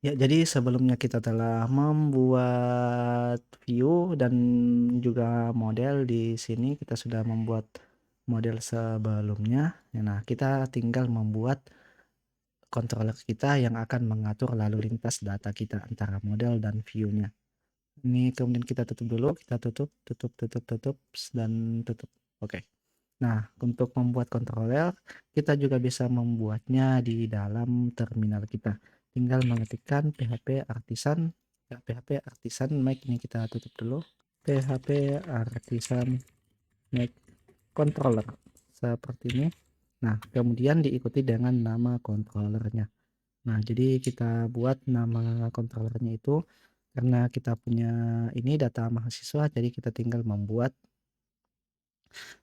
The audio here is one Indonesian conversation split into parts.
Ya, jadi sebelumnya kita telah membuat view dan juga model di sini kita sudah membuat model sebelumnya. Nah, kita tinggal membuat controller kita yang akan mengatur lalu lintas data kita antara model dan view-nya. Ini kemudian kita tutup dulu, kita tutup, tutup, tutup, tutup, dan tutup. Oke. Nah, untuk membuat controller, kita juga bisa membuatnya di dalam terminal kita. Tinggal mengetikkan php artisan, ya, php artisan make, ini kita tutup dulu. php artisan make controller seperti ini. Nah, kemudian diikuti dengan nama controllernya. Nah, jadi kita buat nama controllernya itu karena kita punya ini data mahasiswa, jadi kita tinggal membuat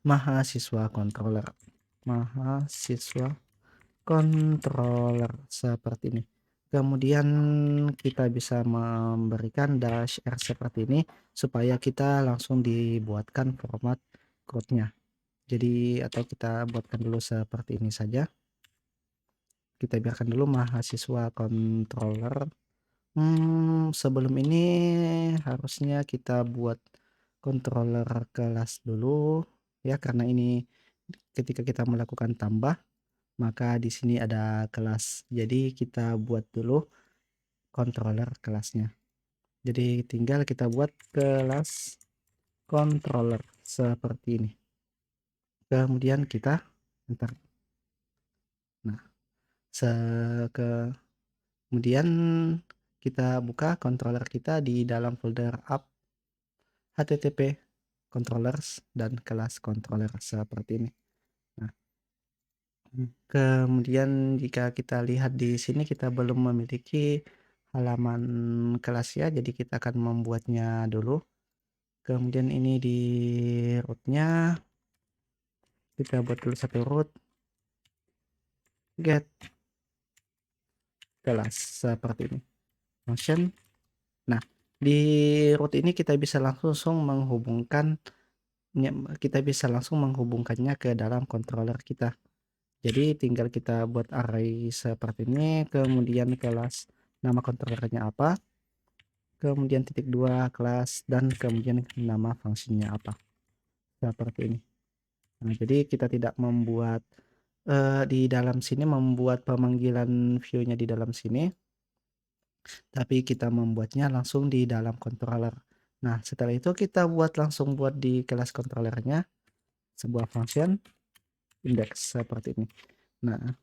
mahasiswa controller. Mahasiswa controller seperti ini. Kemudian kita bisa memberikan dash r seperti ini supaya kita langsung dibuatkan format code-nya. Jadi atau kita buatkan dulu seperti ini saja. Kita biarkan dulu mahasiswa controller. Sebelum ini harusnya kita buat controller kelas dulu ya, karena ini ketika kita melakukan tambah maka di sini ada kelas. Jadi kita buat dulu controller kelasnya. Jadi tinggal kita buat kelas controller seperti ini. Kemudian kita enter. Nah, kemudian kita buka controller kita di dalam folder app http controllers dan kelas controller seperti ini. Nah, kemudian jika kita lihat di sini kita belum memiliki halaman kelas ya, jadi kita akan membuatnya dulu. Kemudian ini di rootnya kita buat dulu satu root get kelas seperti ini function. Nah, di root ini kita bisa langsung menghubungkan, kita bisa langsung menghubungkannya ke dalam controller kita. Jadi tinggal kita buat array seperti ini, kemudian kelas nama controllernya apa, kemudian titik dua kelas, dan kemudian nama fungsinya apa seperti ini. Nah, jadi kita tidak membuat di dalam sini membuat pemanggilan view-nya di dalam sini, tapi kita membuatnya langsung di dalam controller. Nah, setelah itu kita langsung buat di kelas controllernya sebuah function index seperti ini. Nah,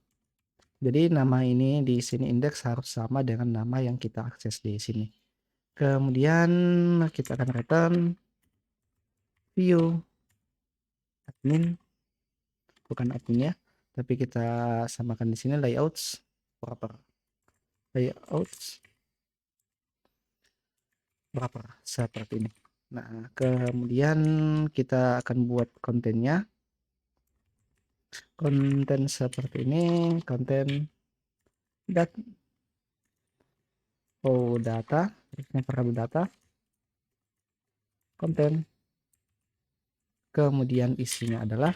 jadi nama ini di sini index harus sama dengan nama yang kita akses di sini. Kemudian kita akan return view admin, bukan admin ya, tapi kita samakan di sini layouts wrapper. Layouts wrapper seperti ini. Nah, kemudian kita akan buat kontennya. Konten seperti ini, konten data, variabel data, konten. Kemudian isinya adalah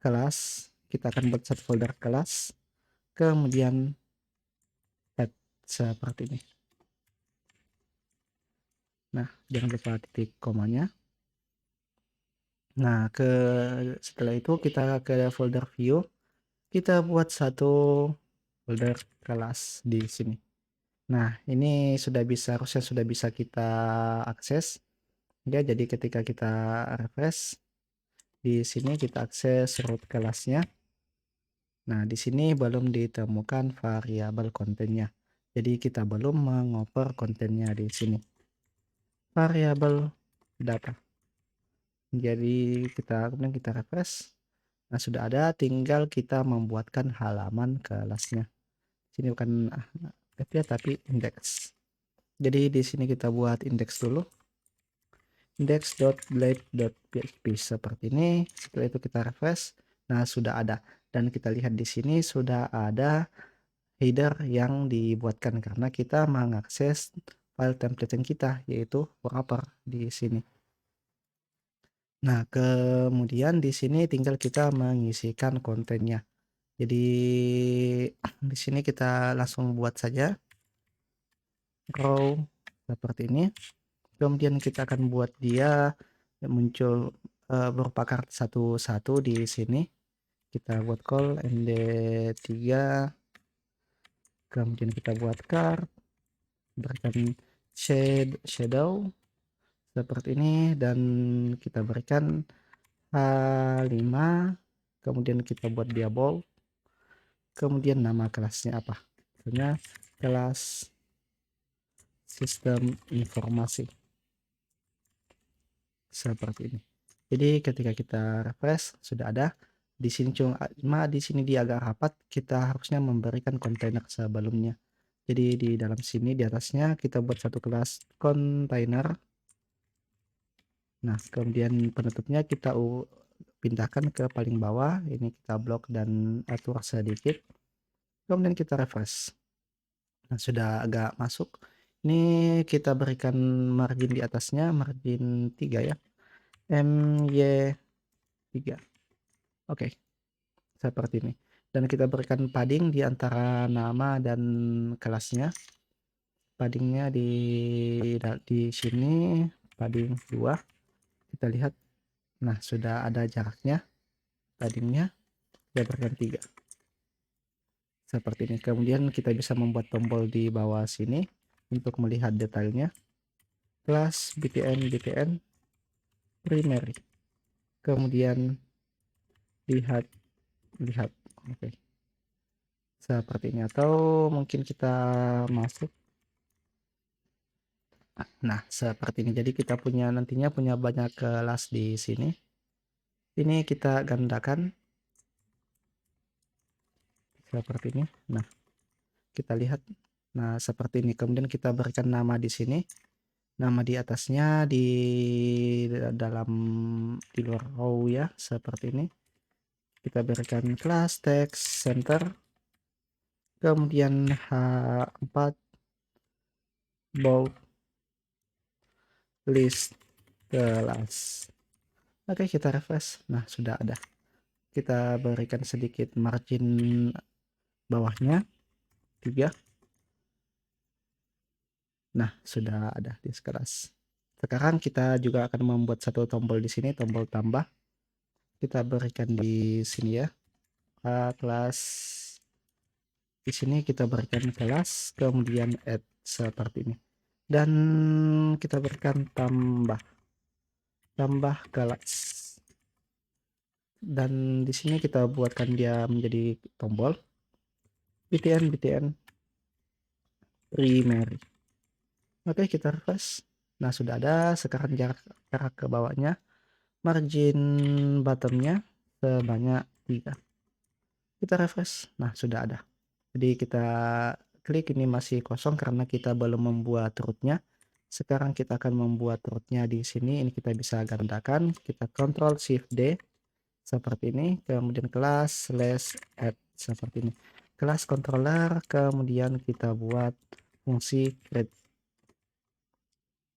kelas. Kita akan buat satu folder kelas. Kemudian add seperti ini. Nah, jangan lupa titik komanya. Nah, setelah itu kita ke folder view, kita buat satu folder kelas di sini. Nah, ini harusnya sudah bisa kita akses ya. Jadi ketika kita refresh di sini, kita akses root kelasnya. Nah, di sini belum ditemukan variabel kontennya. Jadi kita belum mengoper kontennya di sini. Variabel data. Jadi kemudian kita refresh. Nah, sudah ada, tinggal kita membuatkan halaman kelasnya. Sini bukan ya, tapi index. Jadi di sini kita buat index dulu. Index.blade.php seperti ini. Setelah itu kita refresh. Nah, sudah ada. Dan kita lihat di sini sudah ada header yang dibuatkan karena kita mengakses file template yang kita, yaitu wrapper di sini. Nah, kemudian di sini tinggal kita mengisikan kontennya. Jadi di sini kita langsung buat saja row seperti ini. Kemudian kita akan buat dia muncul berupa card satu-satu di sini. Kita buat call md3, kemudian kita buat card, berikan shadow seperti ini, dan kita berikan H5, kemudian kita buat dia bold, kemudian nama kelasnya apa, misalnya kelas sistem informasi seperti ini. Jadi ketika kita refresh sudah ada di sini, cuma di sini dia agak rapat, kita harusnya memberikan kontainer sebelumnya. Jadi di dalam sini di atasnya kita buat satu kelas kontainer. Nah, kemudian penutupnya kita pindahkan ke paling bawah. Ini kita blok dan atur sedikit. Kemudian kita refresh. Nah, sudah agak masuk. Ini kita berikan margin di atasnya, margin 3 ya. MY3. Oke, seperti ini. Dan kita berikan padding di antara nama dan kelasnya. Paddingnya di sini padding 2. Kita lihat. Nah, sudah ada jaraknya. Paddingnya kita berikan 3. Seperti ini. Kemudian kita bisa membuat tombol di bawah sini untuk melihat detailnya. Kelas btn primary. Kemudian lihat. Oke. Seperti ini, atau mungkin kita masuk. Nah, seperti ini. Jadi kita nantinya punya banyak kelas di sini. Ini kita gandakan seperti ini. Nah, kita lihat. Nah, seperti ini. Kemudian kita berikan nama di sini. Nama di atasnya di luar row ya, seperti ini. Kita berikan kelas text center. Kemudian H4 bold list kelas. Oke, kita refresh. Nah, sudah ada. Kita berikan sedikit margin bawahnya 3. Nah, sudah ada di kelas. Sekarang kita juga akan membuat satu tombol di sini, tombol tambah. Kita berikan di sini ya. Kelas di sini kita berikan kelas, kemudian add seperti ini. Dan kita berikan tambah kelas. Dan di sini kita buatkan dia menjadi tombol btn primary. Oke, kita refresh. Nah, sudah ada. Sekarang jarak ke bawahnya, margin bottomnya sebanyak 3. Kita refresh. Nah, sudah ada. Jadi kita klik, ini masih kosong karena kita belum membuat rootnya. Sekarang kita akan membuat rootnya di sini. Ini kita bisa gandakan. Kita Ctrl Shift D seperti ini. Kemudian kelas /add seperti ini. Kelas controller. Kemudian kita buat fungsi create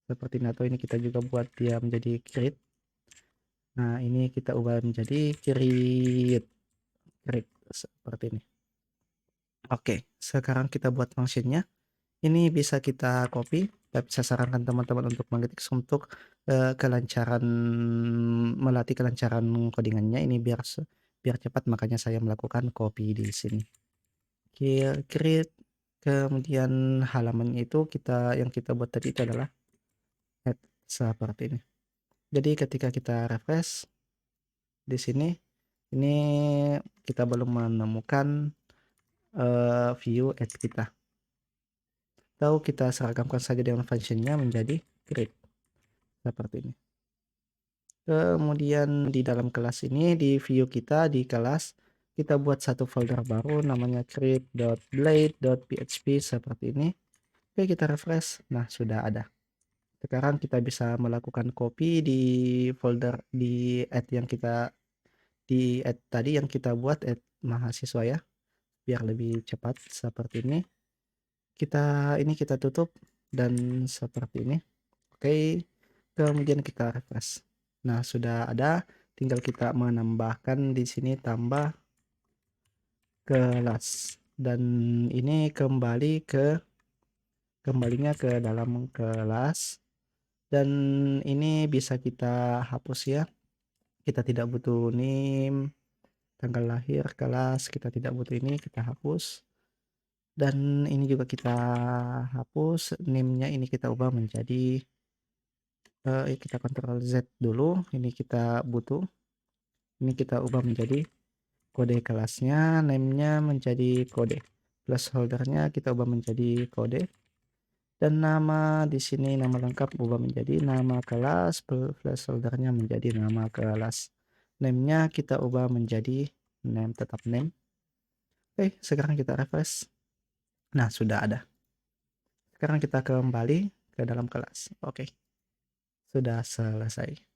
seperti ini, atau ini kita juga buat dia menjadi create. Nah, ini kita ubah menjadi create seperti ini. Oke, sekarang kita buat fungsinya. Ini bisa kita copy, tapi saya sarankan teman-teman untuk mengetik untuk melatih kelancaran codingannya. Ini biar cepat, makanya saya melakukan copy di sini. Create, kemudian halamannya itu yang kita buat tadi itu adalah add seperti ini. Jadi ketika kita refresh di sini, ini kita belum menemukan view add kita. Atau kita seragamkan saja dengan functionnya menjadi create seperti ini. Kemudian di dalam kelas ini, di view kita di kelas, kita buat satu folder baru namanya create.blade.php seperti ini. Oke, kita refresh. Nah, sudah ada. Sekarang kita bisa melakukan copy di folder di add yang kita add tadi yang kita buat, add mahasiswa ya, biar lebih cepat seperti ini. Kita tutup dan seperti ini. Oke, kemudian kita refresh. Nah, sudah ada, tinggal kita menambahkan di sini tambah kelas, dan ini kembali ke kembalinya ke dalam kelas, dan ini bisa kita hapus ya. Kita tidak butuh NIM, tanggal lahir, kelas, kita tidak butuh ini, kita hapus. Dan ini juga kita hapus, NIM-nya ini kita ubah menjadi kita Ctrl Z dulu, ini kita butuh. Ini kita ubah menjadi kode kelasnya, name-nya menjadi kode. Placeholder-nya kita ubah menjadi kode. Dan nama di sini nama lengkap ubah menjadi nama kelas, placeholder-nya menjadi nama kelas. Name-nya kita ubah menjadi name, tetap name. Oke, sekarang kita refresh. Nah, sudah ada. Sekarang kita kembali ke dalam kelas. Oke, sudah selesai.